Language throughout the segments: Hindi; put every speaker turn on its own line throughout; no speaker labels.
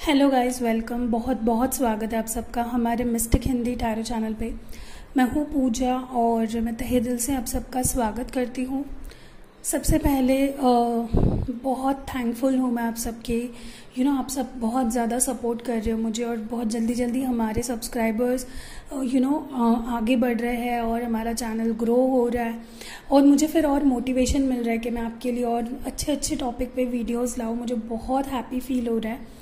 Hello guys, welcome. बहुत बहुत स्वागत है आप सबका हमारे मिस्टिक हिंदी टैरो चैनल पे। मैं हूँ पूजा और मैं तहे दिल से आप सबका स्वागत करती हूँ। सबसे पहले बहुत थैंकफुल हूँ मैं आप सबके। आप सब बहुत ज़्यादा सपोर्ट कर रहे हो मुझे और बहुत जल्दी जल्दी हमारे सब्सक्राइबर्स आगे बढ़ रहे हैं और हमारा चैनल ग्रो हो रहा है और मुझे फिर और मोटिवेशन मिल रहा है कि मैं आपके लिए और अच्छे अच्छे टॉपिक पे वीडियोस लाऊं। मुझे बहुत हैप्पी फील हो रहा है।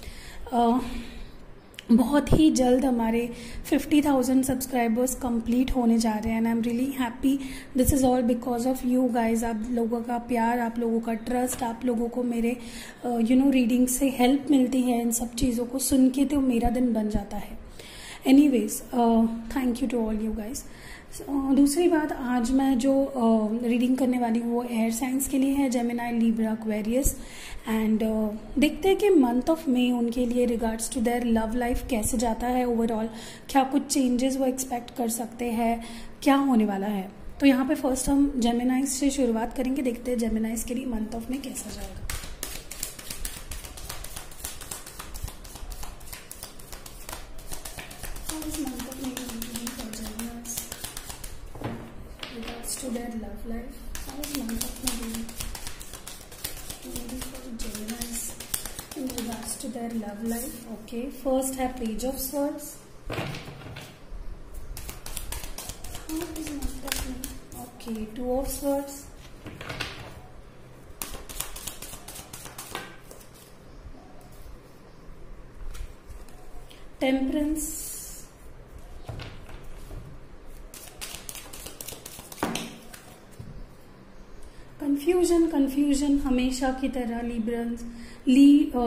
बहुत ही जल्द हमारे 50,000 सब्सक्राइबर्स कंप्लीट होने जा रहे हैं and I am really happy. This is all because of you guys. आप लोगों का प्यार, आप लोगों का ट्रस्ट, आप लोगों को मेरे रीडिंग से हेल्प मिलती है। इन सब चीज़ों को सुन के तो मेरा दिन बन जाता है। Anyways, thank you to all you guys. दूसरी बात, आज मैं जो रीडिंग करने वाली हूँ वो एयर साइंस के लिए है, जेमिनी, लिब्रा, एक्वेरियस। एंड देखते हैं कि मंथ ऑफ मई उनके लिए regards to their love life कैसे जाता है ओवरऑल। क्या कुछ चेंजेस वो एक्सपेक्ट कर सकते हैं, क्या होने वाला है। तो यहाँ पे फर्स्ट हम जेमिनाइज से शुरुआत करेंगे। देखते हैं जेमिनाइज के लिए मंथ ऑफ मई कैसा जाएगा। To their love life, how is month of May for Geminis in regards to their love life? Okay, first have Page of Swords. How is month of May? Okay, Two of Swords. Temperance. Confusion हमेशा की तरह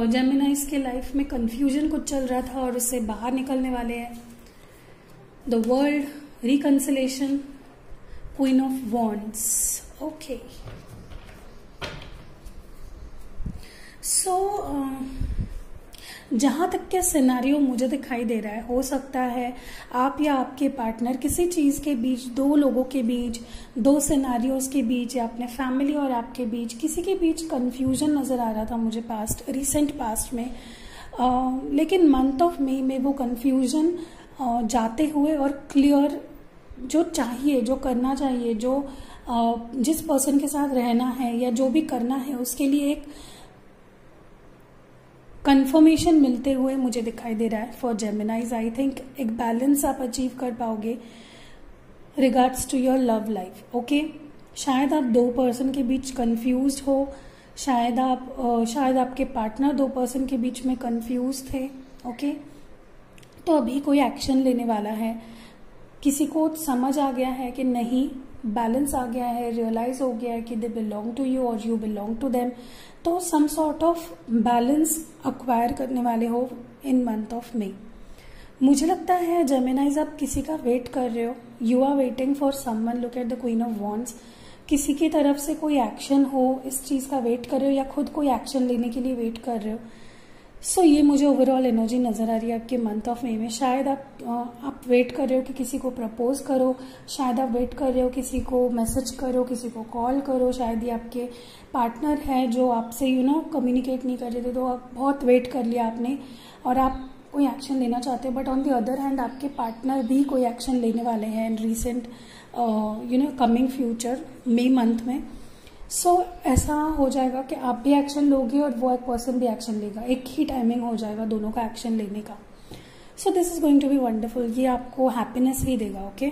जेमिनाइज के लाइफ में कंफ्यूजन कुछ चल रहा था और उससे बाहर निकलने वाले हैं। The world, reconciliation, queen of wands. Okay, so जहां तक के सिनेरियो मुझे दिखाई दे रहा है, हो सकता है आप या आपके पार्टनर किसी चीज के बीच, दो लोगों के बीच, दो सिनेरियोज के बीच, या अपने फैमिली और आपके बीच किसी के बीच कंफ्यूजन नजर आ रहा था मुझे रिसेंट पास्ट में। लेकिन मंथ ऑफ मई में वो कंफ्यूजन जाते हुए और क्लियर जो चाहिए, जो करना चाहिए, जो जिस पर्सन के साथ रहना है या जो भी करना है उसके लिए एक कंफर्मेशन मिलते हुए मुझे दिखाई दे रहा है फॉर जेमिनाइज। आई थिंक एक बैलेंस आप अचीव कर पाओगे regards to your love life. Okay, शायद आप दो पर्सन के बीच कंफ्यूज्ड हो, शायद आपके पार्टनर दो पर्सन के बीच में कंफ्यूज थे। ओके, तो अभी कोई एक्शन लेने वाला है। किसी को समझ आ गया है कि नहीं, बैलेंस आ गया है, रियलाइज हो गया है कि दे बिलोंग टू यू और यू बिलोंग टू देम। तो some sort of balance acquire करने वाले हो इन मंथ ऑफ मई। मुझे लगता है जेमिनाइज आप किसी का वेट कर रहे हो। You are waiting for someone. Look at the queen of wands. किसी की तरफ से कोई एक्शन हो, इस चीज का वेट कर रहे हो या खुद कोई एक्शन लेने के लिए वेट कर रहे हो। सो ये मुझे ओवरऑल एनर्जी नजर आ रही है आपके मंथ ऑफ मई में। शायद आप वेट कर रहे हो कि किसी को प्रपोज करो, शायद आप वेट कर रहे हो किसी को मैसेज करो, किसी को कॉल करो। शायद ये आपके पार्टनर है जो आपसे कम्युनिकेट नहीं कर रहे थे, तो आप बहुत वेट कर लिया आपने और आप कोई एक्शन लेना चाहते हो। But on the other hand आपके पार्टनर भी कोई एक्शन लेने वाले हैं इन रिसेंट कमिंग फ्यूचर मई मंथ में। सो ऐसा हो जाएगा कि आप भी एक्शन लोगे और वो एक पर्सन भी एक्शन लेगा। एक ही टाइमिंग हो जाएगा दोनों का एक्शन लेने का। So this is going to be wonderful. ये आपको हैप्पीनेस ही देगा। ओके,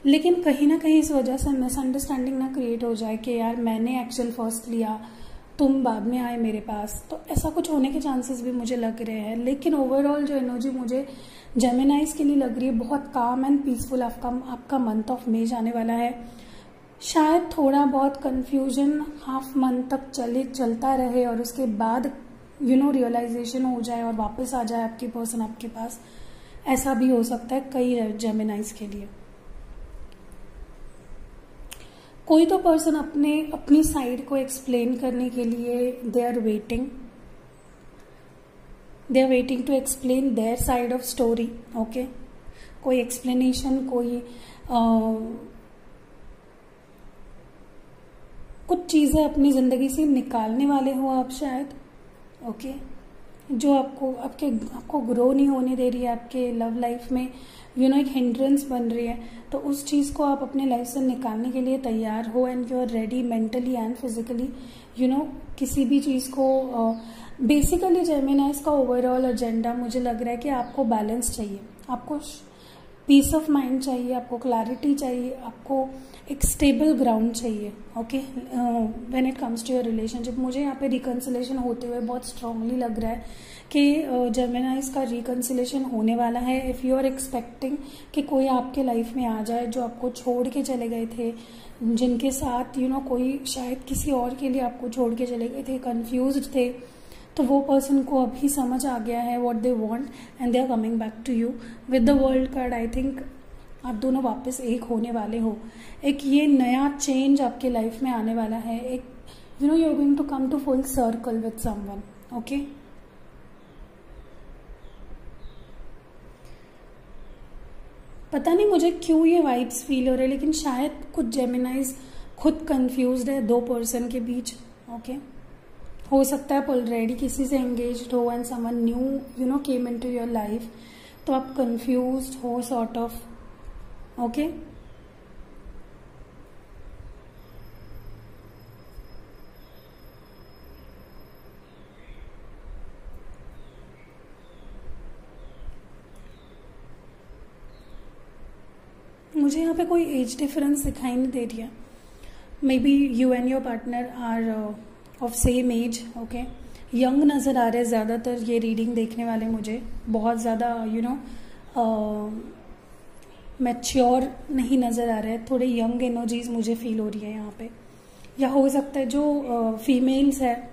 लेकिन कहीं ना कहीं इस वजह से मिसअंडरस्टैंडिंग ना क्रिएट हो जाए कि यार मैंने एक्शन फर्स्ट लिया, तुम बाद में आए मेरे पास। तो ऐसा कुछ होने के चांसेस भी मुझे लग रहे हैं। लेकिन ओवरऑल जो एनर्जी मुझे जेमिनाइज के लिए लग रही है, बहुत काम एंड पीसफुल आपका मंथ ऑफ मई जाने वाला है। शायद थोड़ा बहुत कंफ्यूजन हाफ मंथ तक चलता रहे और उसके बाद रियलाइजेशन हो जाए और वापस आ जाए आपकी पर्सन आपके पास। ऐसा भी हो सकता है कई जेमिनाइज के लिए। कोई तो पर्सन अपनी साइड को एक्सप्लेन करने के लिए they are waiting to explain their side of story. Okay, कोई एक्सप्लेनेशन, कोई कुछ चीजें अपनी जिंदगी से निकालने वाले हो आप शायद। ओके, जो आपको ग्रो नहीं होने दे रही है, आपके लव लाइफ में एक हिंड्रेंस बन रही है, तो उस चीज़ को आप अपने लाइफ से निकालने के लिए तैयार हो and you are ready mentally and physically किसी भी चीज़ को। बेसिकली जेमिनाइज का ओवरऑल एजेंडा मुझे लग रहा है कि आपको बैलेंस चाहिए, आपको पीस ऑफ माइंड चाहिए, आपको क्लैरिटी चाहिए, आपको एक स्टेबल ग्राउंड चाहिए। Okay, when it comes to your relationship मुझे यहाँ पे रिकन्सिलेशन होते हुए बहुत स्ट्रांगली लग रहा है कि जेमिनाइज का रिकन्सिलेशन होने वाला है। इफ़ यू आर एक्सपेक्टिंग कि कोई आपके लाइफ में आ जाए जो आपको छोड़ के चले गए थे, जिनके साथ कोई शायद किसी और के लिए आपको छोड़ के चले गए थे, कंफ्यूज्ड थे, तो वो पर्सन को अभी समझ आ गया है what they want and they are coming back to you with the world card. I think आप दोनों वापस एक होने वाले हो, एक ये नया चेंज आपके लाइफ में आने वाला है, एक you are going to come to full circle with someone. Okay, पता नहीं मुझे क्यों ये वाइब्स फील हो रहे हैं, लेकिन शायद कुछ जेमिनाइज खुद कंफ्यूज्ड है दो पर्सन के बीच। ओके, हो सकता है आप ऑलरेडी किसी से एंगेज्ड हो and someone new came into your life, तो आप कंफ्यूज्ड हो सॉर्ट ऑफ। ओके, मुझे यहाँ पे कोई एज डिफरेंस दिखाई नहीं दे रही है। Maybe you and your partner are of same age. Okay, young नज़र आ रहे हैं ज़्यादातर ये रीडिंग देखने वाले मुझे, बहुत ज़्यादा मैच्योर नहीं नज़र आ रहे हैं, थोड़े यंग एनर्जीज मुझे फील हो रही है यहाँ पे। या हो सकता है जो फीमेल्स है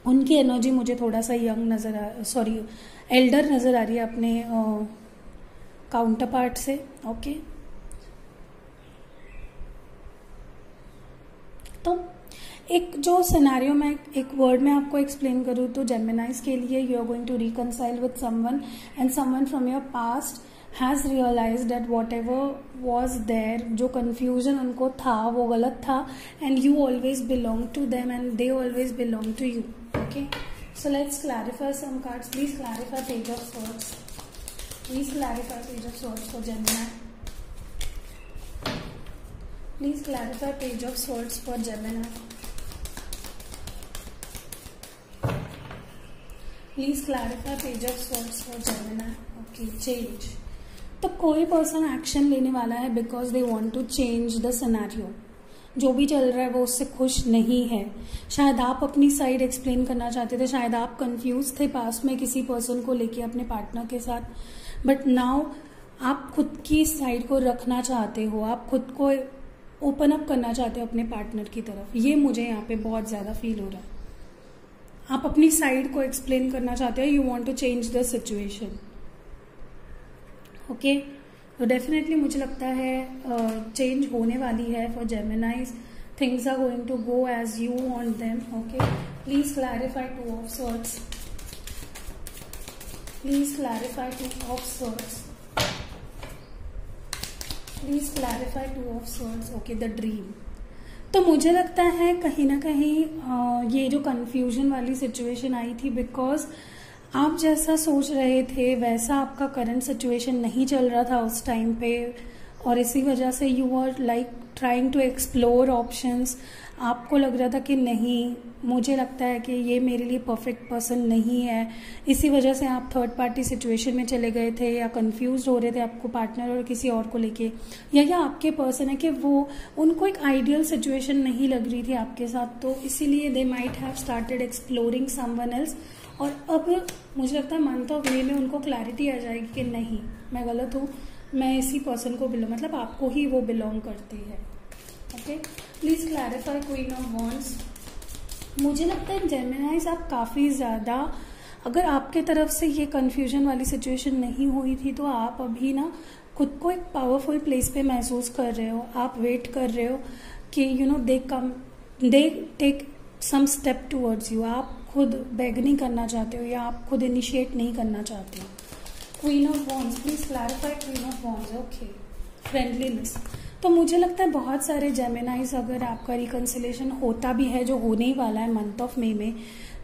उनकी एनर्जी मुझे थोड़ा सा यंग एल्डर नज़र आ रही है अपने काउंटर पार्ट से। ओके, तो एक जो सिनेरियो में एक वर्ड में आपको एक्सप्लेन करूँ तो जेमिनाइज के लिए you are going to reconcile with someone and someone from your past has realise that whatever was there, जो कन्फ्यूजन उनको था वो गलत था and you always belong to them and they always belong to you. Okay, so let's clarify some cards. Please clarify page of swords, please clarify page of swords for Gemini, please clarify page of swords for Gemini, please clarify page of swords for Gemini. Okay, change, तो कोई पर्सन एक्शन लेने वाला है because they want to change the scenario. जो भी चल रहा है वो उससे खुश नहीं है। शायद आप अपनी साइड एक्सप्लेन करना चाहते थे, शायद आप कंफ्यूज थे पास्ट में किसी पर्सन को लेके अपने पार्टनर के साथ, बट नाउ आप खुद की साइड को रखना चाहते हो, आप खुद को ओपन अप करना चाहते हो अपने पार्टनर की तरफ। ये मुझे यहाँ पे बहुत ज्यादा फील हो रहा है। आप अपनी साइड को एक्सप्लेन करना चाहते हो, you want to change the situation. Okay, तो डेफिनेटली मुझे लगता है चेंज होने वाली है for Geminis. Things are going to go as you want them. Okay, please clarify two of swords, please clarify two of swords, please clarify two of swords. Okay, the dream, तो मुझे लगता है कहीं ना कहीं ये जो कंफ्यूजन वाली सिचुएशन आई थी बिकॉज आप जैसा सोच रहे थे वैसा आपका करंट सिचुएशन नहीं चल रहा था उस टाइम पे, और इसी वजह से you are like trying to explore options. आपको लग रहा था कि नहीं, मुझे लगता है कि ये मेरे लिए परफेक्ट पर्सन नहीं है, इसी वजह से आप थर्ड पार्टी सिचुएशन में चले गए थे या कंफ्यूज हो रहे थे आपको पार्टनर और किसी और को लेके, या आपके पर्सन है कि वो उनको एक आइडियल सिचुएशन नहीं लग रही थी आपके साथ, तो इसीलिए they might have started exploring someone else. और अब मुझे लगता है मंथ ऑफ मे में उनको क्लैरिटी आ जाएगी कि नहीं, मैं गलत हूँ, मैं इसी पर्सन को मतलब आपको ही वो बिलोंग करती है। Okay, please clarify queen of wands. मुझे लगता है जेमिनाइज आप काफ़ी ज़्यादा, अगर आपके तरफ से ये कन्फ्यूजन वाली सिचुएशन नहीं हुई थी तो आप अभी ना खुद को एक पावरफुल प्लेस पे महसूस कर रहे हो। आप वेट कर रहे हो कि they take some step towards you. आप खुद बेग नहीं करना चाहते हो या आप खुद इनिशिएट नहीं करना चाहते हो। Queen of wands, please clarify queen of wands. Okay, friendliness, तो मुझे लगता है बहुत सारे जेमिनाइज, अगर आपका रिकन्सिलेशन होता भी है जो होने ही वाला है मंथ ऑफ मे में,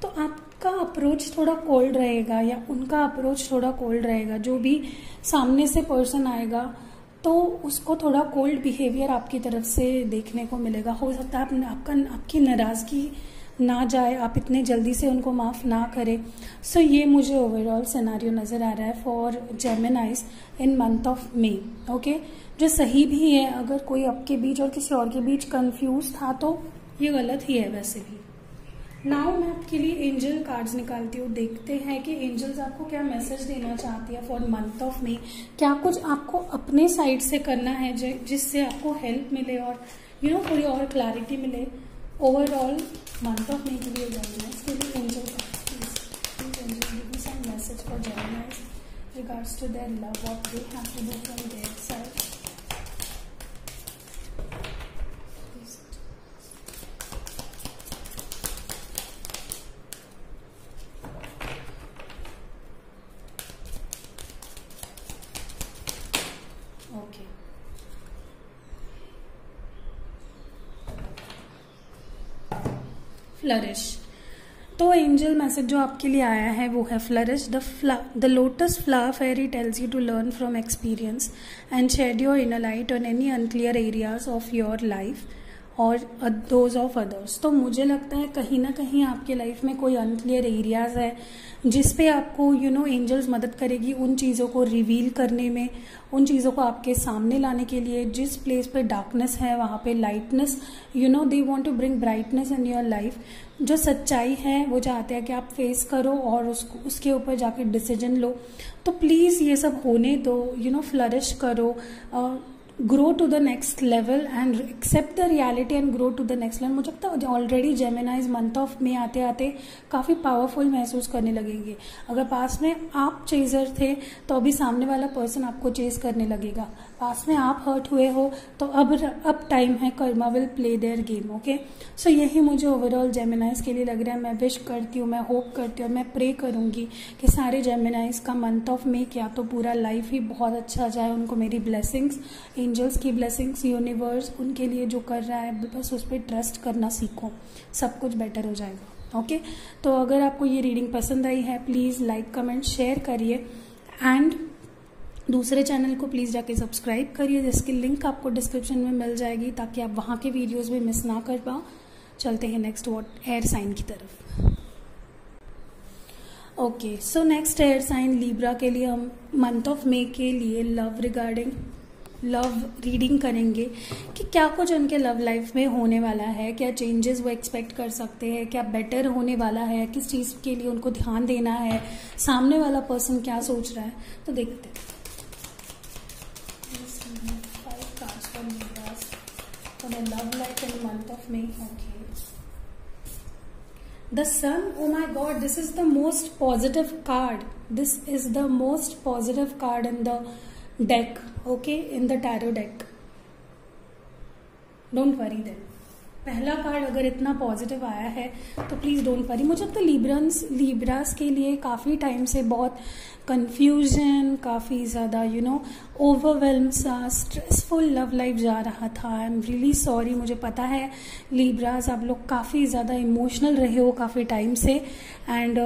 तो आप आपका अप्रोच थोड़ा कोल्ड रहेगा या उनका अप्रोच थोड़ा कोल्ड रहेगा। जो भी सामने से पर्सन आएगा तो उसको थोड़ा कोल्ड बिहेवियर आपकी तरफ से देखने को मिलेगा। हो सकता है आपकी नाराज़गी ना जाए, आप इतने जल्दी से उनको माफ़ ना करें। सो ये मुझे ओवरऑल सिनेरियो नज़र आ रहा है for जेमिनाइज in month of May. Okay, जो सही भी है। अगर कोई आपके बीच और किसी और के बीच कंफ्यूज था तो ये गलत ही है वैसे भी। नाउ मैं आपके लिए एंजल कार्ड्स निकालती हूँ। देखते हैं कि एंजल्स आपको क्या मैसेज देना चाहती है फॉर मंथ ऑफ मे। क्या कुछ आपको अपने साइड से करना है जिससे आपको हेल्प मिले और थोड़ी और क्लैरिटी मिले ओवरऑल मंथ ऑफ मे के लिए जेमिनाइज के लिए। Angel some message for Geminis regards to their love, what they have to do from their side. Okay, flourish. तो एंजल मैसेज जो आपके लिए आया है वो है flourish. The lotus flower fairy tells you to learn from experience and shed your inner light on any unclear areas of your life और दोज ऑफ अदर्स। तो मुझे लगता है कहीं ना कहीं आपके लाइफ में कोई अनक्लियर एरियाज है जिस पे आपको एंजल्स मदद करेगी उन चीज़ों को रिवील करने में, उन चीज़ों को आपके सामने लाने के लिए। जिस प्लेस पे डार्कनेस है वहाँ पे lightness, they want to bring brightness in your life. जो सच्चाई है वो चाहते हैं कि आप फेस करो और उसके ऊपर जाके डिसीजन लो। तो प्लीज़ ये सब होने दो, फ्लरिश करो, grow to the next level and accept the reality and grow to the next level. मुझे लगता है ऑलरेडी जेमिनाइज मंथ ऑफ में आते आते काफ़ी पावरफुल महसूस करने लगेंगे। अगर पास में आप चेजर थे तो अभी सामने वाला पर्सन आपको चेज करने लगेगा। पास में आप हर्ट हुए हो तो अब टाइम है, karma will play their game. Okay, so यही मुझे ओवरऑल जेमिनाइज के लिए लग रहा है। मैं विश करती हूँ, मैं होप करती हूँ, मैं प्रे करूँगी कि सारे जेमिनाइज का मंथ ऑफ मे क्या तो पूरा लाइफ ही बहुत अच्छा जाए। उनको मेरी ब्लेसिंग्स, एंजल्स की ब्लेसिंग्स, यूनिवर्स उनके लिए जो कर रहा है बस उस पर ट्रस्ट करना सीखो, सब कुछ बेटर हो जाएगा। ओके, तो अगर आपको ये रीडिंग पसंद आई है प्लीज़ लाइक कमेंट शेयर करिए एंड दूसरे चैनल को प्लीज़ जाके सब्सक्राइब करिए जिसकी लिंक आपको डिस्क्रिप्शन में मिल जाएगी ताकि आप वहाँ के वीडियोस भी मिस ना कर पाओ। चलते हैं नेक्स्ट एयर साइन की तरफ। Okay, so next air sign Libra के लिए हम मंथ ऑफ मे के लिए लव रीडिंग करेंगे कि क्या कुछ उनके लव लाइफ में होने वाला है, क्या चेंजेस वो एक्सपेक्ट कर सकते हैं, क्या बेटर होने वाला है, किस चीज़ के लिए उनको ध्यान देना है, सामने वाला पर्सन क्या सोच रहा है। तो देखते हैं 5 cards for Libras for the love life in the month of May. Okay, the Sun. Oh my God, this is the most positive card. This is the most positive card in the deck. Okay, in the tarot deck. Don't worry then. पहला कार्ड अगर इतना पॉजिटिव आया है तो प्लीज़ डोंट वरी। मुझे लगता है लिब्रास के लिए काफ़ी टाइम से बहुत कंफ्यूजन, काफ़ी ज़्यादा ओवरवेल्म सा स्ट्रेसफुल लव लाइफ जा रहा था। I am really sorry. मुझे पता है लिब्रास आप लोग काफ़ी ज़्यादा इमोशनल रहे हो काफ़ी टाइम से एंड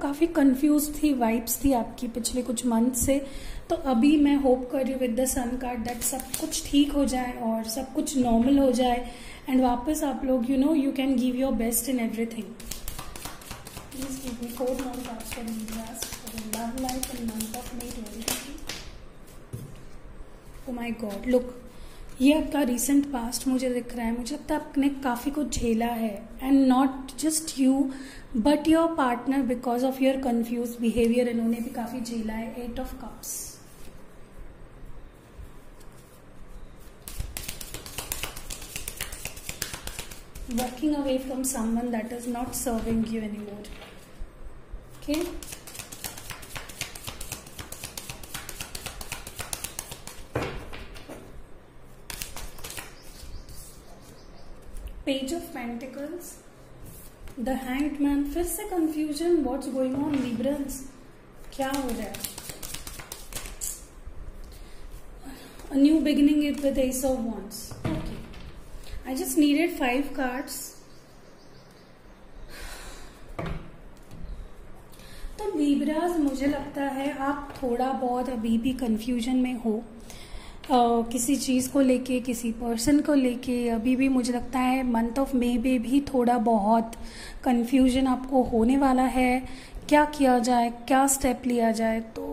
काफ़ी कंफ्यूज थी, वाइब्स थी आपकी पिछले कुछ मंथ से। तो अभी मैं होप कर रही हूँ with the sun card that सब कुछ ठीक हो जाए और सब कुछ नॉर्मल हो जाए एंड वापस आप लोग you can give your best in everything. Please give me 4 more cards for Libras for the love life in month of May 2020. Oh my God, look, ये आपका रिसेंट पास्ट मुझे दिख रहा है। मुझे लगता है आपने काफ़ी कुछ झेला है and not just you but your partner because of your confuse behaviour इन्होंने भी काफ़ी झेला है। 8 of Cups। Walking away from someone that is not serving you anymore. Okay. Page of Pentacles, the Hanged Man, फिर से confusion, what's going on Librans, क्या हो रहा है? A new beginning is with Ace of Wands. Okay, I just needed 5 cards. तो लीब्रास, मुझे लगता है आप थोड़ा बहुत अभी भी कंफ्यूजन में हो, किसी चीज़ को लेके, किसी पर्सन को लेके। अभी भी मुझे लगता है मंथ ऑफ मई में भी थोड़ा बहुत कंफ्यूजन आपको होने वाला है, क्या किया जाए, क्या स्टेप लिया जाए। तो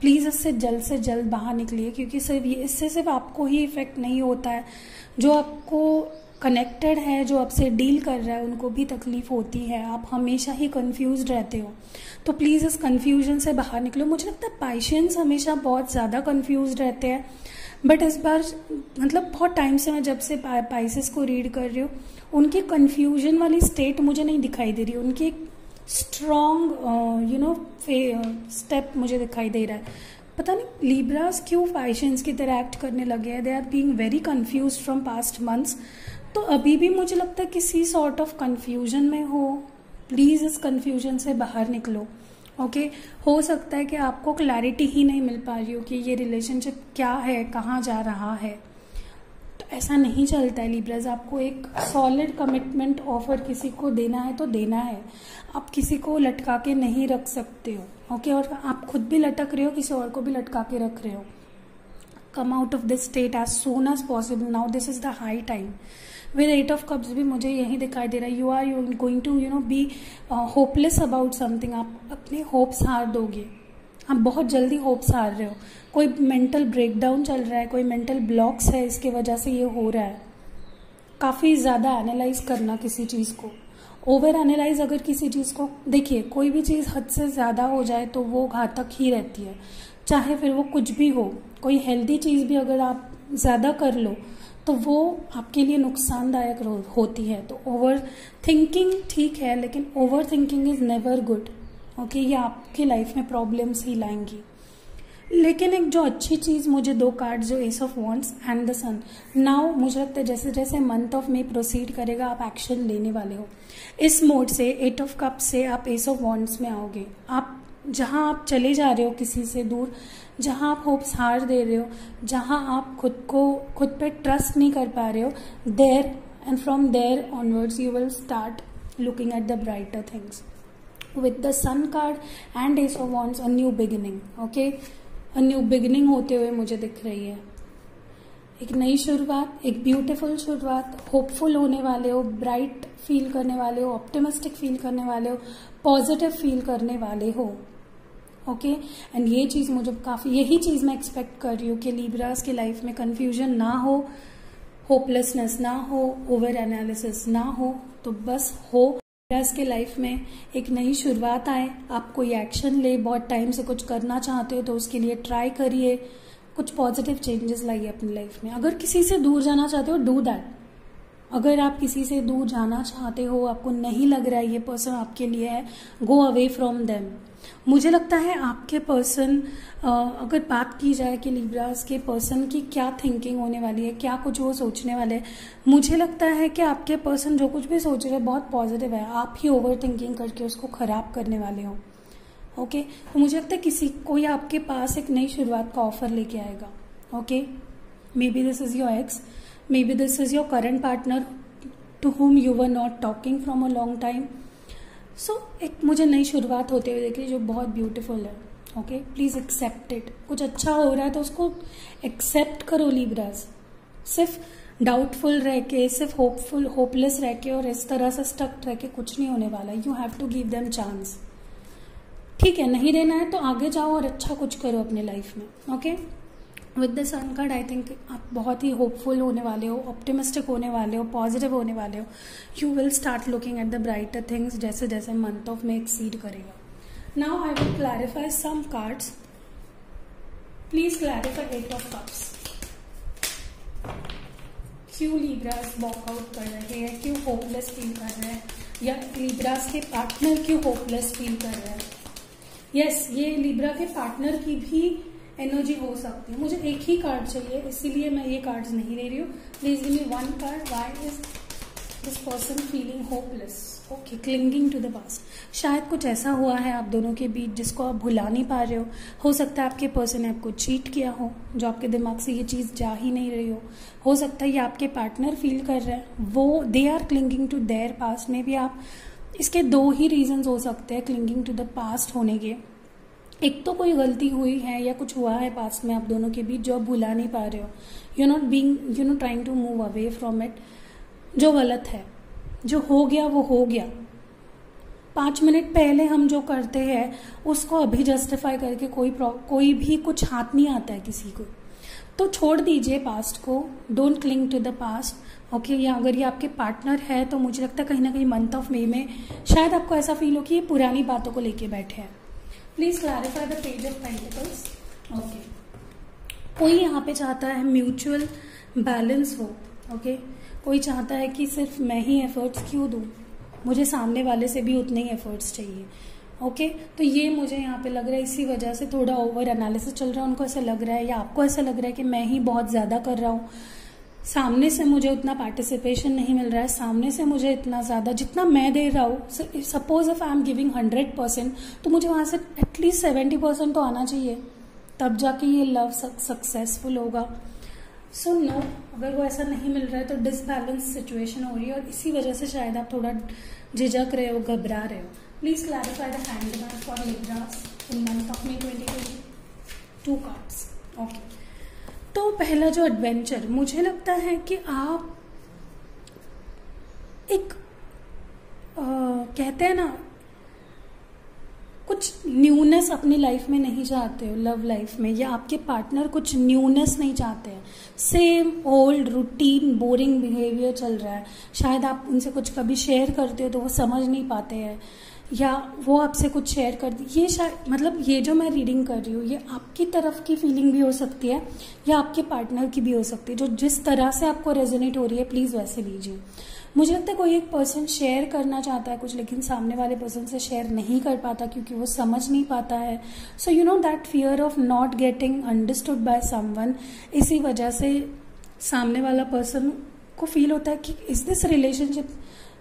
प्लीज़ इससे जल्द बाहर निकलिए, क्योंकि सिर्फ इससे सिर्फ आपको ही इफेक्ट नहीं होता है, जो आपको कनेक्टेड है, जो आपसे डील कर रहा है, उनको भी तकलीफ होती है। आप हमेशा ही कंफ्यूज रहते हो, तो प्लीज़ इस कंफ्यूजन से बाहर निकलो। मुझे लगता है पाइशियंस हमेशा बहुत ज़्यादा कंफ्यूज रहते हैं, बट इस बार मतलब बहुत टाइम से मैं जब से पाइसेस को रीड कर रही हूँ, उनकी कंफ्यूजन वाली स्टेट मुझे नहीं दिखाई दे रही। उनकी एक स्ट्रॉन्ग स्टेप मुझे दिखाई दे रहा है। पता नहीं लीब्रास क्यों पाइशियंस की तरह एक्ट करने लगे हैं। They are being very confuse from past months. तो अभी भी मुझे लगता है किसी सॉर्ट ऑफ कंफ्यूजन में हो। प्लीज़ इस कंफ्यूजन से बाहर निकलो। ओके हो सकता है कि आपको क्लैरिटी ही नहीं मिल पा रही हो कि ये रिलेशनशिप क्या है, कहाँ जा रहा है। तो ऐसा नहीं चलता है लीब्रास। आपको एक सॉलिड कमिटमेंट ऑफर किसी को देना है तो देना है। आप किसी को लटका के नहीं रख सकते हो। ओके और आप खुद भी लटक रहे हो, किसी और को भी लटका के रख रहे हो। Come out of this state as soon as possible. Now this is the high time. With 8 of cups भी मुझे यही दिखाई दे रहा है। You are going to be hopeless about something. आप अपने होप्स हार दोगे। आप बहुत जल्दी होप्स हार रहे हो। कोई मेंटल ब्रेकडाउन चल रहा है, कोई मेंटल ब्लॉक्स है, इसकी वजह से ये हो रहा है। काफ़ी ज़्यादा एनालाइज करना किसी चीज़ को, ओवर एनालाइज अगर किसी चीज़ को, देखिए कोई भी चीज़ हद से ज़्यादा हो जाए तो वो घातक ही रहती है, चाहे फिर वो कुछ भी हो। कोई हेल्दी चीज़ भी अगर आप ज़्यादा कर लो तो वो आपके लिए नुकसानदायक होती है। तो ओवर थिंकिंग ठीक है, लेकिन over thinking is never good. Okay ये आपकी लाइफ में प्रॉब्लम्स ही लाएंगी। लेकिन एक जो अच्छी चीज़, मुझे 2 कार्ड, जो ace of wands and the sun, now मुझे लगता है जैसे जैसे मंथ ऑफ मई प्रोसीड करेगा आप एक्शन लेने वाले हो। इस मोड से 8 ऑफ कप से आप एस ऑफ वॉन्ड्स में आओगे। आप जहाँ आप चले जा रहे हो किसी से दूर, जहाँ आप होप्स हार दे रहे हो, जहाँ आप खुद पे ट्रस्ट नहीं कर पा रहे हो, there and from there onwards you will start looking at the brighter things. With the sun card and ace of wands, a new beginning. Okay a new beginning होते हुए मुझे दिख रही है। एक नई शुरुआत, एक ब्यूटीफुल शुरुआत। होपफुल होने वाले हो, ब्राइट फील करने वाले हो, ऑप्टिमिस्टिक फील करने वाले हो, पॉजिटिव फील करने वाले हो। ओके एंड ये चीज़ मुझे काफ़ी, यही चीज़ मैं एक्सपेक्ट कर रही हूँ कि लीब्रास की लाइफ में कन्फ्यूजन ना हो, होपलेसनेस ना हो, ओवर एनालिसिस ना हो, तो बस हो लीब्रास के लाइफ में एक नई शुरुआत आए। आप कोई एक्शन ले, बहुत टाइम से कुछ करना चाहते हो तो उसके लिए ट्राई करिए, कुछ पॉजिटिव चेंजेस लाइए अपनी लाइफ में। अगर किसी से दूर जाना चाहते हो, डू दैट। अगर आप किसी से दूर जाना चाहते हो, आपको नहीं लग रहा है ये पर्सन आपके लिए है, गो अवे फ्रॉम देम। मुझे लगता है आपके पर्सन, अगर बात की जाए कि लीब्रास के पर्सन की क्या थिंकिंग होने वाली है, क्या कुछ वो सोचने वाले हैं, मुझे लगता है कि आपके पर्सन जो कुछ भी सोच रहे हैं बहुत पॉजिटिव है। आप ही ओवर थिंकिंग करके उसको खराब करने वाले हो। ओके तो मुझे लगता है कोई आपके पास एक नई शुरुआत का ऑफर लेके आएगा। Okay maybe this is your ex, maybe this is your current partner to whom you were not talking from a long time. So एक मुझे नई शुरुआत होते हुए देख रही है जो बहुत ब्यूटीफुल है। Okay please accept it. कुछ अच्छा हो रहा है तो उसको एक्सेप्ट करो लीब्रास। सिर्फ डाउटफुल रह के, सिर्फ होपलेस रह के और इस तरह से स्टक रह के कुछ नहीं होने वाला। You have to give them chance. ठीक है, नहीं देना है तो आगे जाओ और अच्छा कुछ करो अपने लाइफ में। Okay with the sun card I think आप बहुत ही होपफुल होने वाले हो, ऑप्टिमिस्टिक होने वाले हो, पॉजिटिव होने वाले हो। You will start looking at the brighter things जैसे जैसे मंथ ऑफ में एक्सीड करेगा। Now I will clarify some cards. Please clarify 8 of cups. क्यों लीब्रास वॉकआउट कर रहे हैं, क्यों होपलेस फील कर रहे हैं, या लीब्रास के पार्टनर क्यों होपलेस फील कर रहे हैं। यस ये लीब्रा के पार्टनर की भी एनर्जी हो सकती है। मुझे एक ही कार्ड चाहिए, इसीलिए मैं ये कार्ड्स नहीं ले रही हूँ। Please give me 1 card. Why is this person feeling hopeless? Okay clinging to the past. शायद कुछ ऐसा हुआ है आप दोनों के बीच जिसको आप भुला नहीं पा रहे हो सकता है आपके पर्सन ने आपको चीट किया हो, जो आपके दिमाग से ये चीज़ जा ही नहीं रही हो सकता है ये आपके पार्टनर फील कर रहे हैं, वो they are clinging to their past में भी। आप इसके दो ही रीजंस हो सकते हैं क्लिंगिंग टू द पास्ट होने के। एक तो कोई गलती हुई है या कुछ हुआ है पास्ट में आप दोनों के बीच जो आप भुला नहीं पा रहे हो, you not being trying to move away from it, जो गलत है, जो हो गया वो हो गया। 5 मिनट पहले हम जो करते हैं उसको अभी जस्टिफाई करके कोई भी कुछ हाथ नहीं आता है किसी को। तो छोड़ दीजिए पास्ट को, don't cling to the past, okay. या अगर ये आपके पार्टनर है तो मुझे लगता है कहीं ना कहीं मंथ ऑफ मई में शायद आपको ऐसा फील हो कि ये पुरानी बातों को लेके बैठे हैं। Please clarify the page of pentacles, okay. कोई यहाँ पे चाहता है म्यूचुअल बैलेंस हो, ओके। कोई चाहता है कि सिर्फ मैं ही एफर्ट्स क्यों दूं, मुझे सामने वाले से भी उतने ही एफर्ट्स चाहिए, ओके। तो ये मुझे यहाँ पे लग रहा है इसी वजह से थोड़ा ओवर एनालिसिस चल रहा है। उनको ऐसा लग रहा है या आपको ऐसा लग रहा है कि मैं ही बहुत ज्यादा कर रहा हूँ, सामने से मुझे उतना पार्टिसिपेशन नहीं मिल रहा है, सामने से मुझे इतना ज्यादा जितना मैं दे रहा हूँ, suppose if I am giving 100% तो मुझे वहां से एटलीस्ट 70% तो आना चाहिए, तब जाके ये लव सक्सेसफुल होगा। सो नो, अगर वो ऐसा नहीं मिल रहा है तो डिसबैलेंस सिचुएशन हो रही है और इसी वजह से शायद आप थोड़ा झिझक रहे हो, घबरा रहे हो। Please clarify the hanged man for Libras in month of May 2020। 2 cards, okay. तो पहला जो एडवेंचर, मुझे लगता है कि आप एक कहते हैं ना, कुछ न्यूनेस अपनी लाइफ में नहीं चाहते हो, लव लाइफ में, या आपके पार्टनर कुछ न्यूनेस नहीं चाहते हैं। Same old routine boring behaviour चल रहा है। शायद आप उनसे कुछ कभी शेयर करते हो तो वो समझ नहीं पाते हैं, या वो आपसे कुछ शेयर कर दी। ये शायद मतलब ये जो मैं रीडिंग कर रही हूँ ये आपकी तरफ की फीलिंग भी हो सकती है या आपके पार्टनर की भी हो सकती है। जो जिस तरह से आपको रेजोनेट हो रही है प्लीज वैसे लीजिए। मुझे लगता है कोई एक पर्सन शेयर करना चाहता है कुछ, लेकिन सामने वाले पर्सन से शेयर नहीं कर पाता क्योंकि वो समझ नहीं पाता है। So you know that fear of not getting understood by someone, इसी वजह से सामने वाला पर्सन को फील होता है कि is this relationship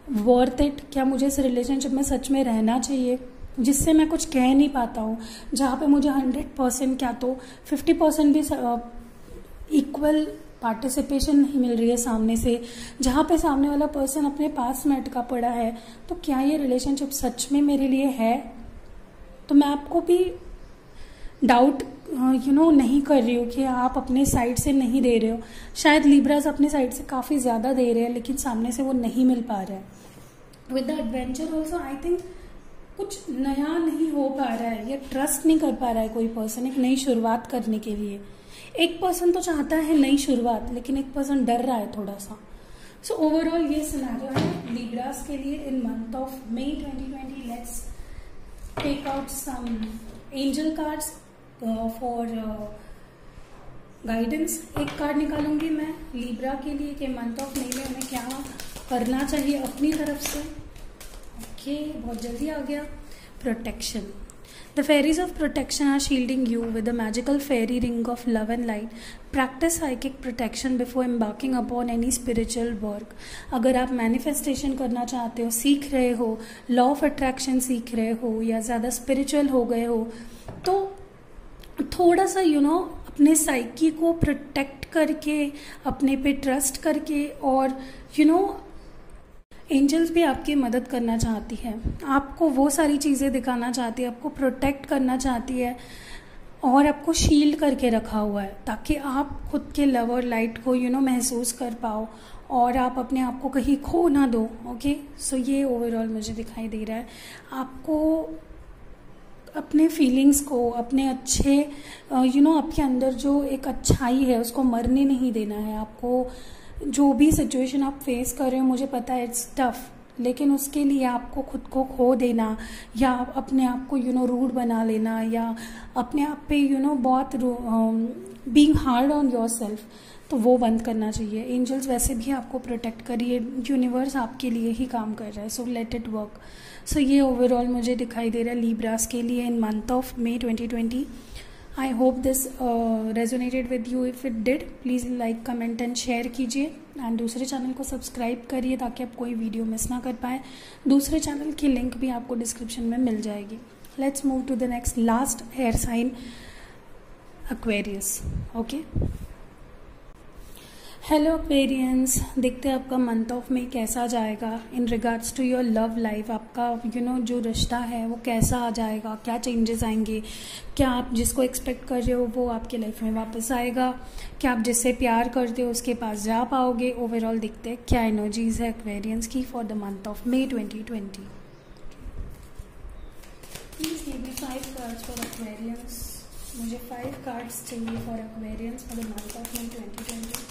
worth it, क्या मुझे इस रिलेशनशिप में सच में रहना चाहिए, जिससे मैं कुछ कह नहीं पाता हूँ, जहाँ पे मुझे 100% क्या तो 50% भी इक्वल पार्टिसिपेशन नहीं मिल रही है सामने से, जहाँ पे सामने वाला पर्सन अपने पास में अटका पड़ा है। तो क्या ये रिलेशनशिप सच में मेरे लिए है? तो मैं आपको भी डाउट नहीं कर रही हूँ कि आप अपने साइड से नहीं दे रहे हो। शायद लिब्रास अपने साइड से काफी ज्यादा दे रहे हैं लेकिन सामने से वो नहीं मिल पा रहा है। With the adventure also I think कुछ नया नहीं हो पा रहा है या ट्रस्ट नहीं कर पा रहा है कोई पर्सन एक नई शुरुआत करने के लिए। एक पर्सन तो चाहता है नई शुरुआत लेकिन एक पर्सन डर रहा है थोड़ा सा। सो ओवरऑल ये सिनेरियो है लिब्रास के लिए in month of May 2020। Let's take out some angel cards for guidance. एक कार्ड निकालूंगी मैं लिब्रा के लिए कि मंथ ऑफ मई में हमें क्या करना चाहिए अपनी तरफ से। ओके, बहुत जल्दी आ गया। Protection. The fairies of protection are shielding you with a magical fairy ring of love and light. Practice psychic protection before embarking upon any spiritual work. अगर आप मैनिफेस्टेशन करना चाहते हो, सीख रहे हो, लॉ ऑफ अट्रैक्शन सीख रहे हो या ज़्यादा स्पिरिचुअल हो गए हो, तो थोड़ा सा अपने साइकी को प्रोटेक्ट करके, अपने पे ट्रस्ट करके, और एंजल्स भी आपकी मदद करना चाहती है, आपको वो सारी चीज़ें दिखाना चाहती है, आपको प्रोटेक्ट करना चाहती है और आपको शील्ड करके रखा हुआ है ताकि आप खुद के लव और लाइट को महसूस कर पाओ और आप अपने आप को कहीं खो ना दो। ओके, सो ये ओवरऑल मुझे दिखाई दे रहा है। आपको अपने फीलिंग्स को, अपने अच्छे आपके अंदर जो एक अच्छाई है उसको मरने नहीं देना है। आपको जो भी सिचुएशन आप फेस कर रहे हो, मुझे पता है इट्स टफ, लेकिन उसके लिए आपको खुद को खो देना या अपने आप को रूड बना लेना या अपने आप पे बहुत बीइंग हार्ड ऑन योरसेल्फ, तो वो बंद करना चाहिए। एंजल्स वैसे भी आपको प्रोटेक्ट करिए, यूनिवर्स आपके लिए ही काम कर रहा है, सो लेट इट वर्क। सो ये ओवरऑल मुझे दिखाई दे रहा है लिब्रास के लिए in month of May 2020। I hope this resonated with you. If it did please like, comment and share कीजिए एंड दूसरे चैनल को सब्सक्राइब करिए ताकि आप कोई वीडियो मिस ना कर पाए। दूसरे चैनल की लिंक भी आपको डिस्क्रिप्शन में मिल जाएगी। Let's move to the next last air sign, Aquarius. Okay, hello Aquarians, देखते हैं आपका मंथ ऑफ में कैसा जाएगा in regards to your love life. आपका जो रिश्ता है वो कैसा आ जाएगा, क्या चेंजेस आएंगे, क्या आप जिसको एक्सपेक्ट कर रहे हो वो आपके लाइफ में वापस आएगा, क्या आप जिससे प्यार करते हो उसके पास जा पाओगे। ओवरऑल देखते हैं क्या एनर्जीज है एक्वेरियंस की for the month of May 2020। Please give me 5 cards for Aquarians. मुझे 5 कार्ड्स चाहिए for Aquarians for the month of May 2020।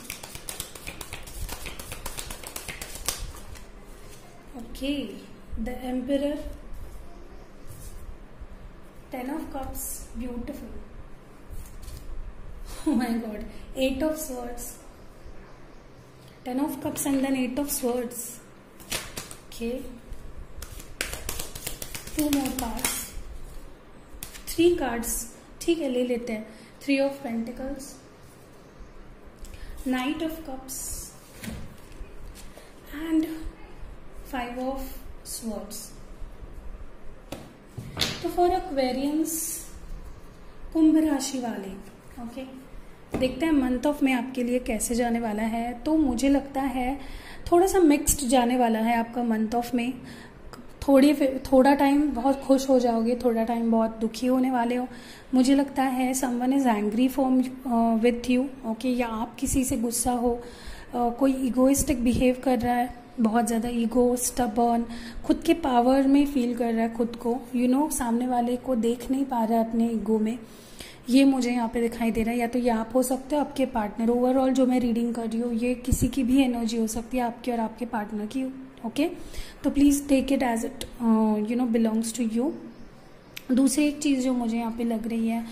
Okay, the Emperor, 10 of Cups, beautiful. Oh my God, 8 of Swords, 10 of Cups and then 8 of Swords. Okay, 2 more cards, 3 cards, ठीक है ले लेते हैं। 3 of Pentacles, Knight of Cups and 5 of Swords। तो फॉर एक्वेरियंस कुंभ राशि वाले, ओके, देखते हैं मंथ ऑफ में आपके लिए कैसे जाने वाला है। तो मुझे लगता है थोड़ा सा मिक्स्ड जाने वाला है आपका मंथ ऑफ में। थोड़ा टाइम बहुत खुश हो जाओगे, थोड़ा टाइम बहुत दुखी होने वाले हो। मुझे लगता है someone is angry form with you, okay, या आप किसी से गुस्सा हो, कोई इगोइस्टिक बिहेव कर रहा है, बहुत ज़्यादा ईगो, स्टबर्न, खुद के पावर में फील कर रहा है खुद को, सामने वाले को देख नहीं पा रहा है अपने ईगो में। ये मुझे यहाँ पे दिखाई दे रहा है। या तो ये आप हो सकते हो, आपके पार्टनर। ओवरऑल जो मैं रीडिंग कर रही हूँ ये किसी की भी एनर्जी हो सकती है, आपकी और आपके पार्टनर की, ओके। तो please take it as it belongs to you. दूसरी एक चीज़ जो मुझे यहाँ पे लग रही है,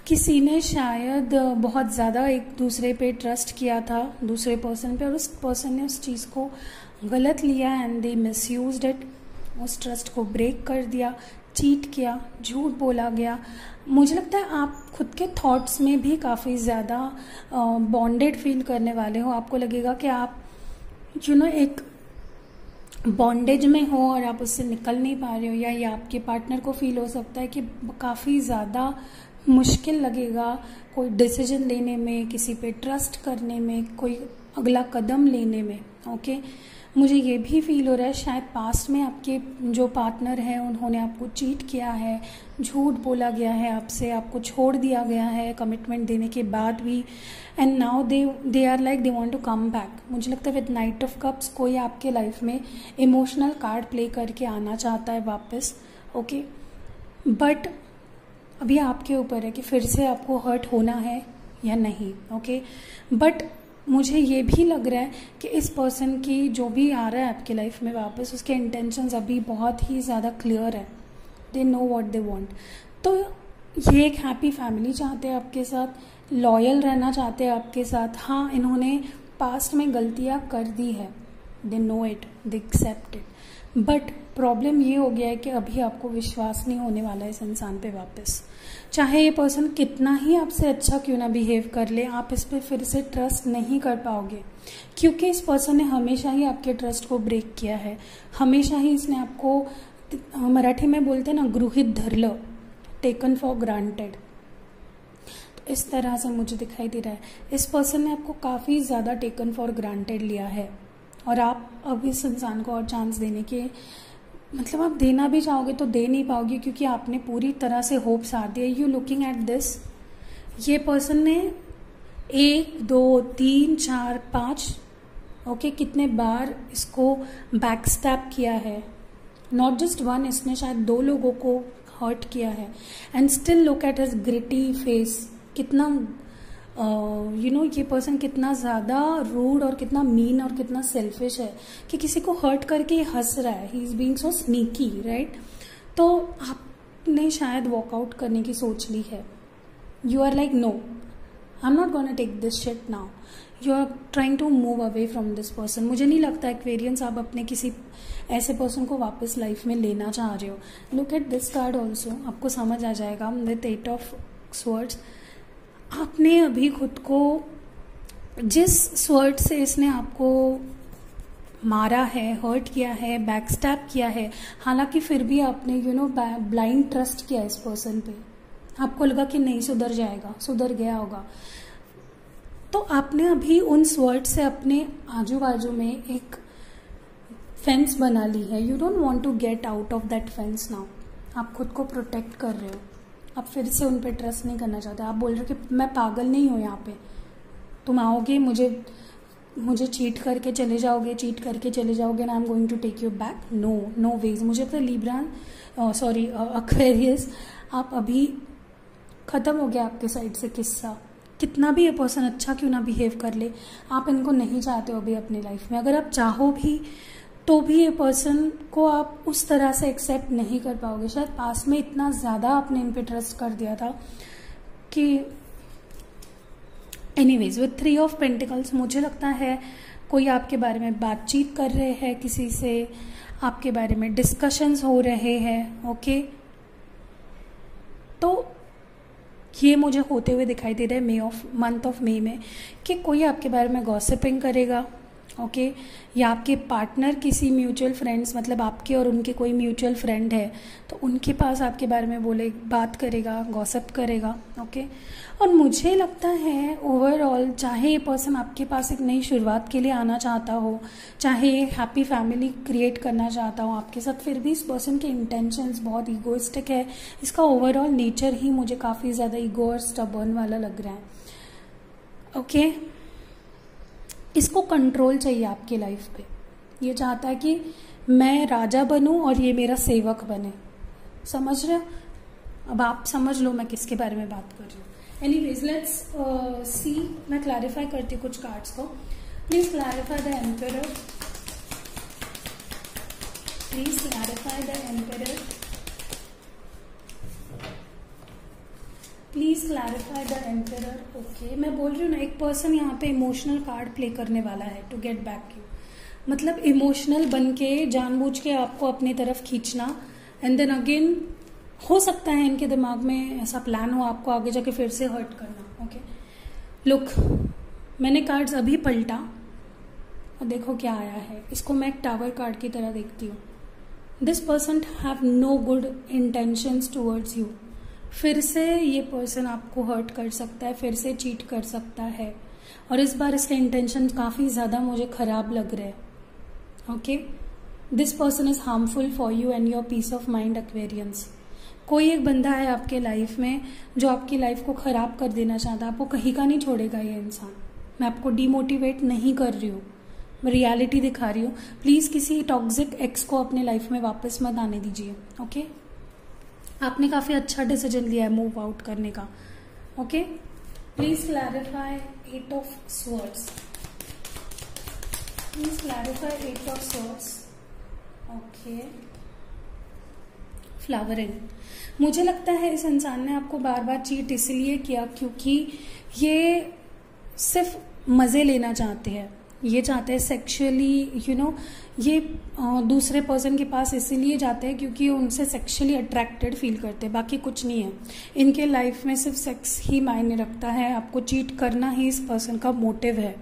किसी ने शायद बहुत ज़्यादा एक दूसरे पे ट्रस्ट किया था, दूसरे पर्सन पे, और उस पर्सन ने उस चीज़ को गलत लिया एंड दे मिसयूज्ड इट। उस ट्रस्ट को ब्रेक कर दिया, चीट किया, झूठ बोला गया। मुझे लगता है आप खुद के थॉट्स में भी काफ़ी ज़्यादा बॉन्डेड फील करने वाले हो। आपको लगेगा कि आप एक बॉन्डेज में हो और आप उससे निकल नहीं पा रहे हो, या ये आपके पार्टनर को फील हो सकता है कि काफ़ी ज़्यादा मुश्किल लगेगा कोई डिसीजन लेने में, किसी पे ट्रस्ट करने में, कोई अगला कदम लेने में, ओके। मुझे ये भी फील हो रहा है शायद पास्ट में आपके जो पार्टनर हैं उन्होंने आपको चीट किया है, झूठ बोला गया है आपसे, आपको छोड़ दिया गया है कमिटमेंट देने के बाद भी, and now they are like they want to come back. मुझे लगता है विद नाइट ऑफ कप्स कोई आपके लाइफ में इमोशनल कार्ड प्ले करके आना चाहता है वापस, ओके। बट अभी आपके ऊपर है कि फिर से आपको हर्ट होना है या नहीं, ओके। बट मुझे ये भी लग रहा है कि इस पर्सन की जो भी आ रहा है आपके लाइफ में वापस, उसके इंटेंशंस अभी बहुत ही ज़्यादा क्लियर है। They know what they want. तो ये एक हैप्पी फैमिली चाहते हैं आपके साथ, लॉयल रहना चाहते हैं आपके साथ। हाँ, इन्होंने पास्ट में गलतियाँ कर दी है, they know it, they accept it, but problem ये हो गया है कि अभी आपको विश्वास नहीं होने वाला है इस इंसान पे वापस। चाहे ये पर्सन कितना ही आपसे अच्छा क्यों ना बिहेव कर ले, आप इस पे फिर से ट्रस्ट नहीं कर पाओगे, क्योंकि इस पर्सन ने हमेशा ही आपके ट्रस्ट को ब्रेक किया है। हमेशा ही इसने आपको, मराठी में बोलते हैं ना, गृहीत धरलं, टेकन फॉर ग्रांटेड। तो इस तरह से मुझे दिखाई दे रहा है इस पर्सन ने आपको काफ़ी ज़्यादा टेकन फॉर ग्रांटेड लिया है, और आप अब इस इंसान को और चांस देने के आप देना भी चाहोगे तो दे नहीं पाओगे, क्योंकि आपने पूरी तरह से होप सार दिया। यू लुकिंग एट दिस, ये पर्सन ने 1 2 3 4 5, ओके, कितने बार इसको बैक स्टैप किया है। नॉट जस्ट वन, इसने शायद 2 लोगों को हर्ट किया है, and still look at his gritty face. कितना ये पर्सन कितना ज़्यादा रूड और कितना मीन और कितना सेल्फिश है कि किसी को हर्ट करके ये हंस रहा है। He is being so sneaky, right. तो आपने शायद वॉकआउट करने की सोच ली है। You are like, no, I am not gonna take this shit now. You are trying to move away from this person. मुझे नहीं लगता एक्वेरियंस आप अपने किसी ऐसे पर्सन को वापस लाइफ में लेना चाह रहे हो। Look at this card also, आपको समझ आ जाएगा। विद 8 ऑफ स्वर्ड्स, आपने अभी खुद को जिस स्वर्ड से इसने आपको मारा है, हर्ट किया है, बैकस्टैप किया है, हालांकि फिर भी आपने ब्लाइंड ट्रस्ट किया इस पर्सन पे। आपको लगा कि नहीं सुधर जाएगा, सुधर गया होगा। तो आपने अभी उन वर्ड से अपने आजू बाजू में एक फेंस बना ली है. You don't want to get out of that fence now. आप खुद को प्रोटेक्ट कर रहे हो. आप फिर से उन पे ट्रस्ट नहीं करना चाहते. आप बोल रहे हो कि मैं पागल नहीं हूँ यहाँ पे. तुम आओगे, मुझे चीट करके चले जाओगे, चीट करके चले जाओगे, ना I am going to take you back. No ways. मुझे पता लिब्रा, सॉरी एक्वेरियस, आप अभी खत्म हो गया आपके साइड से किस्सा. कितना भी ये पर्सन अच्छा क्यों ना बिहेव कर ले, आप इनको नहीं चाहते हो अभी अपनी लाइफ में. अगर आप चाहो भी तो भी ये पर्सन को आप उस तरह से एक्सेप्ट नहीं कर पाओगे. शायद पास में इतना ज़्यादा आपने इन पे ट्रस्ट कर दिया था कि एनीवेज. विथ 3 ऑफ पेंटिकल्स मुझे लगता है कोई आपके बारे में बातचीत कर रहे हैं, किसी से आपके बारे में डिस्कशंस हो रहे हैं. ओके, तो ये मुझे होते हुए दिखाई दे रहा है मंथ ऑफ मई में कि कोई आपके बारे में गॉसिपिंग करेगा. ओके, या आपके पार्टनर किसी म्यूचुअल फ्रेंड्स, मतलब आपके और उनके कोई म्यूचुअल फ्रेंड है तो उनके पास आपके बारे में बात करेगा, गॉसिप करेगा. ओके, और मुझे लगता है ओवरऑल चाहे ये पर्सन आपके पास एक नई शुरुआत के लिए आना चाहता हो, चाहे हैप्पी फैमिली क्रिएट करना चाहता हो आपके साथ, फिर भी इस पर्सन के इंटेंशंस बहुत ईगोइस्टिक है. इसका ओवरऑल नेचर ही मुझे काफ़ी ज़्यादा ईगो और स्टबर्न वाला लग रहा है. ओके, इसको कंट्रोल चाहिए आपकी लाइफ पे. ये चाहता है कि मैं राजा बनूं और ये मेरा सेवक बने. समझ रहे हो? अब आप समझ लो मैं किसके बारे में बात कर रही हूँ. Anyways let's see. मैं क्लैरिफाई करती हूँ कुछ कार्ड्स को. Please clarify the emperor. Please clarify the emperor. Please clarify the emperor. Okay, मैं बोल रही हूँ ना, एक पर्सन यहाँ पे इमोशनल कार्ड प्ले करने वाला है टू गेट बैक यू. मतलब इमोशनल बन के जानबूझ के आपको अपनी तरफ खींचना. एंड देन अगेन हो सकता है इनके दिमाग में ऐसा प्लान हो आपको आगे जाके फिर से हर्ट करना. ओके, लुक, मैंने कार्ड्स अभी पलटा और देखो क्या आया है. इसको मैं एक टावर कार्ड की तरह देखती हूँ. This person have no good intentions towards you. फिर से ये पर्सन आपको हर्ट कर सकता है, फिर से चीट कर सकता है, और इस बार इसके इंटेंशन काफ़ी ज़्यादा मुझे खराब लग रहे हैं. Okay, this person is harmful for you and your peace of mind Aquarians. कोई एक बंदा है आपके लाइफ में जो आपकी लाइफ को खराब कर देना चाहता है. आपको कहीं का नहीं छोड़ेगा ये इंसान. मैं आपको डिमोटिवेट नहीं कर रही हूँ, मैं रियलिटी दिखा रही हूँ. प्लीज़ किसी टॉक्सिक एक्स को अपने लाइफ में वापस मत आने दीजिए. ओके, आपने काफ़ी अच्छा डिसीजन लिया है मूव आउट करने का. Okay, please clarify 8 of swords. Please clarify 8 of swords. Okay, flowering. मुझे लगता है इस इंसान ने आपको बार बार चीट इसलिए किया क्योंकि ये सिर्फ मज़े लेना चाहते हैं. ये चाहते हैं सेक्सुअली ये दूसरे पर्सन के पास इसीलिए जाते हैं क्योंकि उनसे सेक्सुअली अट्रैक्टेड फील करते हैं. बाकी कुछ नहीं है. इनके लाइफ में सिर्फ सेक्स ही मायने रखता है. आपको चीट करना ही इस पर्सन का मोटिव है.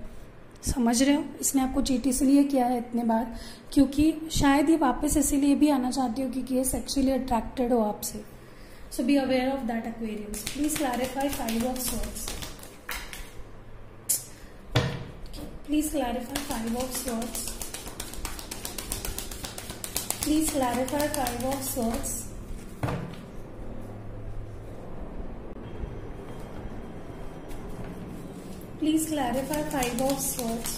समझ रहे हो? इसने आपको चीट इसलिए किया है इतने बार क्योंकि शायद ये वापस इसीलिए भी आना चाहती हो क्योंकि ये सेक्सुअली अट्रैक्टेड हो आपसे. So be aware of that Aquarians. Please clarify 5 of swords. Please clarify 5 of swords. Please clarify 5 of swords. Please clarify 5 of swords.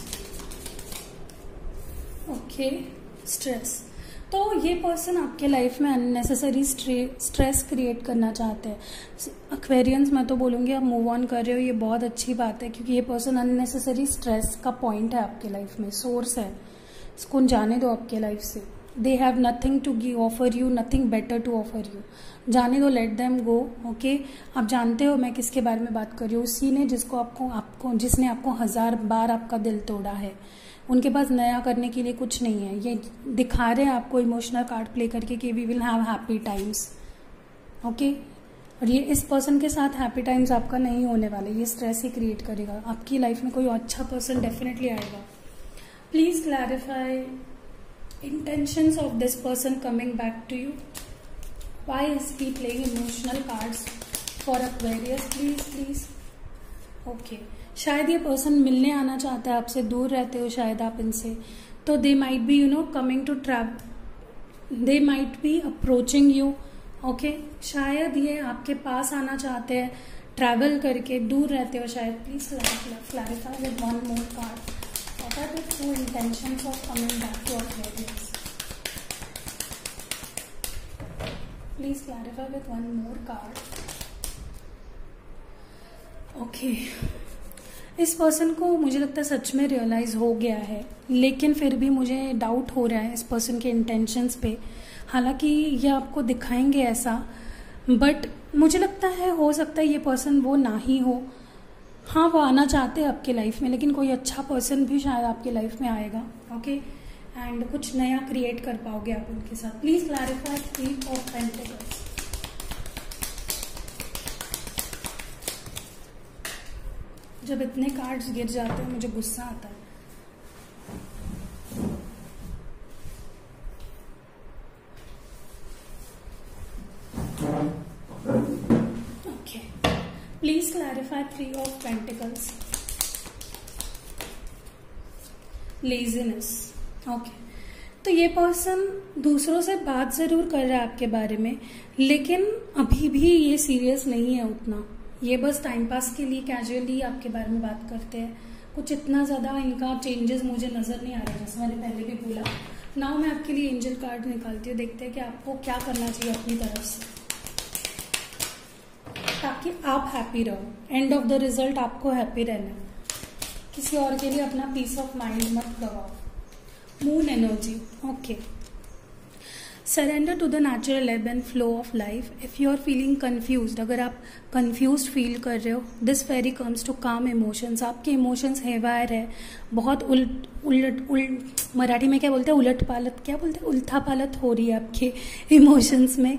Okay, stress. तो ये पर्सन आपके लाइफ में अननेसेसरी स्ट्रेस क्रिएट करना चाहते हैं. एक्वेरियंस, मैं तो बोलूँगी आप मूव ऑन कर रहे हो, ये बहुत अच्छी बात है क्योंकि ये पर्सन अननेसेसरी स्ट्रेस का पॉइंट है आपके लाइफ में, सोर्स है. इसको जाने दो आपके लाइफ से. They have nothing to offer you, nothing better to offer you. जाने दो, लेट देम गो. ओके, आप जानते हो मैं किसके बारे में बात कर रही हूँ. उसी ने जिसने आपको 1000 बार आपका दिल तोड़ा है. उनके पास नया करने के लिए कुछ नहीं है. ये दिखा रहे हैं आपको इमोशनल कार्ड प्ले करके कि we will have happy times. Okay, और ये इस पर्सन के साथ हैप्पी टाइम्स आपका नहीं होने वाले. ये स्ट्रेस ही क्रिएट करेगा. आपकी लाइफ में कोई अच्छा पर्सन डेफिनेटली आएगा. Please clarify intentions of this person coming back to you. Why is he playing emotional cards for Aquarius? Please okay, शायद ये पर्सन मिलने आना चाहता है आपसे, दूर रहते हो शायद आप इनसे, तो they might be coming to they might be approaching you. Okay, शायद ये आपके पास आना चाहते हैं, ट्रैवल करके, दूर रहते हो शायद। Please clarify with one more card, what are the true intentions of coming back to Aquarius. Please clarify with one more card. Okay, इस पर्सन को मुझे लगता है सच में रियलाइज हो गया है, लेकिन फिर भी मुझे डाउट हो रहा है इस पर्सन के इंटेंशंस पे। हालांकि ये आपको दिखाएंगे ऐसा, बट मुझे लगता है हो सकता है ये पर्सन वो ना ही हो। हाँ, वो आना चाहते हैं आपके लाइफ में, लेकिन कोई अच्छा पर्सन भी शायद आपके लाइफ में आएगा। ओके, एंड कुछ नया क्रिएट कर पाओगे आप उनके साथ। Please clarify three of pentacles. जब इतने कार्ड्स गिर जाते हैं मुझे गुस्सा आता है। Okay, please clarify three of pentacles. Laziness. Okay, तो ये पर्सन दूसरों से बात जरूर कर रहा है आपके बारे में, लेकिन अभी भी ये सीरियस नहीं है उतना। ये बस टाइम पास के लिए कैजुअली आपके बारे में बात करते हैं। कुछ इतना ज्यादा इनका चेंजेस मुझे नजर नहीं आ रहा, जैसे मैंने पहले भी बोला। नाउ मैं आपके लिए एंजल कार्ड निकालती हूँ, देखते हैं कि आपको क्या करना चाहिए अपनी तरफ से ताकि आप हैप्पी रहो। एंड ऑफ द रिजल्ट आपको हैप्पी रहना है, किसी और के लिए अपना पीस ऑफ माइंड मत गवाओ। Moon energy. Okay, surrender to the natural ebb and flow of life. If you are feeling confused, अगर आप कंफ्यूज्ड फील कर रहे हो, this fairy comes to calm emotions. आपके इमोशंस हेवायर है, बहुत मराठी में क्या बोलते हैं, उलट पालत, क्या बोलते हैं, उल्था पालत हो रही है आपके इमोशंस में।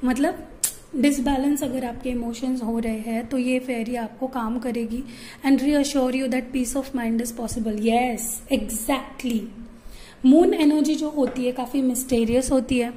मतलब डिसबैलेंस अगर आपके इमोशंस हो रहे हैं तो ये फेरी आपको काम करेगी and reassure you that peace of mind is possible. Yes, exactly. Moon energy जो होती है काफ़ी मिस्टेरियस होती है।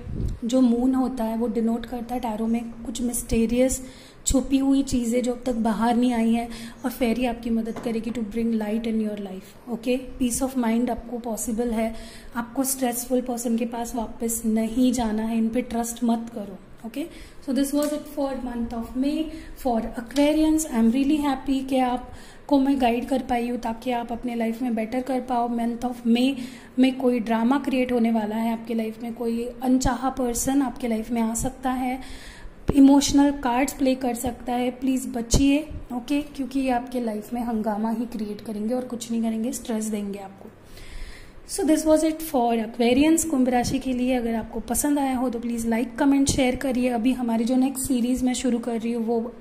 जो मून होता है वो डिनोट करता है टैरो में कुछ मिस्टेरियस छुपी हुई चीज़ें जो अब तक बाहर नहीं आई हैं, और फेरी आपकी मदद करेगी to bring light in your life. Okay, peace of mind आपको पॉसिबल है। आपको स्ट्रेसफुल पर्सन के पास वापस नहीं जाना है, इन पे ट्रस्ट मत करो। Okay, so this was it for month of May for Aquarians. I am really happy कि आपको मैं गाइड कर पाई हूँ ताकि आप अपने लाइफ में बेटर कर पाओ। मंथ ऑफ मे में कोई ड्रामा क्रिएट होने वाला है आपके लाइफ में, कोई अनचाहा पर्सन आपके लाइफ में आ सकता है, इमोशनल कार्ड्स प्ले कर सकता है। प्लीज बचिए। ओके, क्योंकि ये आपके लाइफ में हंगामा ही क्रिएट करेंगे और कुछ नहीं करेंगे, स्ट्रेस देंगे आपको। So this was it for Aquarians, कुंभ राशि के लिए। अगर आपको पसंद आया हो तो प्लीज लाइक कमेंट शेयर करिए। अभी हमारी जो नेक्स्ट सीरीज मैं शुरू कर रही हूँ वो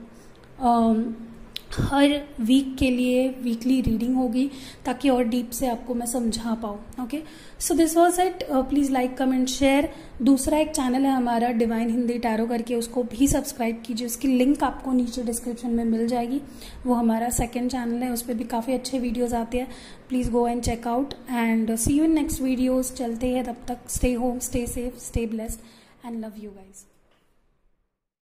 हर वीक के लिए वीकली रीडिंग होगी ताकि और डीप से आपको मैं समझा पाऊँ। Okay, so this was it. Please like comment share. दूसरा एक चैनल है हमारा डिवाइन हिंदी टैरो करके, उसको भी सब्सक्राइब कीजिए, उसकी लिंक आपको नीचे डिस्क्रिप्शन में मिल जाएगी। वो हमारा सेकंड चैनल है, उस पर भी काफ़ी अच्छे वीडियोस आते हैं। Please go and check out and see you in next videos. चलते हैं, तब तक stay home, stay safe, stay blessed and love you guys.